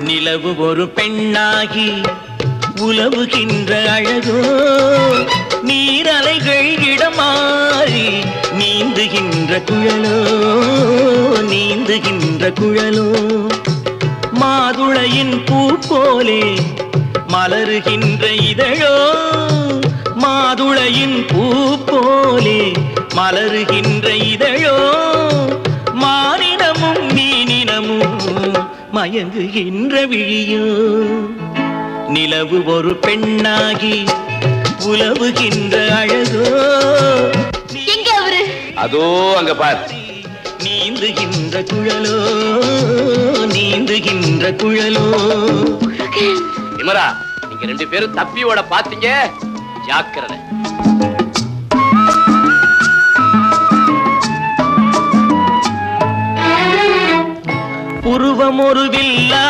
நிலவு ஒரு பெண்ணாகி உலவுகின்ற அழகோ நீரலைகள் இடமாறி நீந்துகின்ற குழலோ நீந்துகின்ற குழலோ மாதுளையின் பூ போலே மலருகின்ற இதழோ மாதுளையின் பூ போலே மலருகின்ற இதழோ மானினமும் மீனினமும் மயங்குகின்ற விழியோ நிலவு ஒரு பெண்ணாகி உலவுகின்ற அழகோ எங்க அவரு அதோ அங்க பார் நீந்துகின்ற குழலோ நீந்துகின்ற குழலோ இமரா நீங்க 2 பேரும் தப்பியோட பாத்தீங்க ஜாக்கிரதை உருவம் ஒரு வில்லா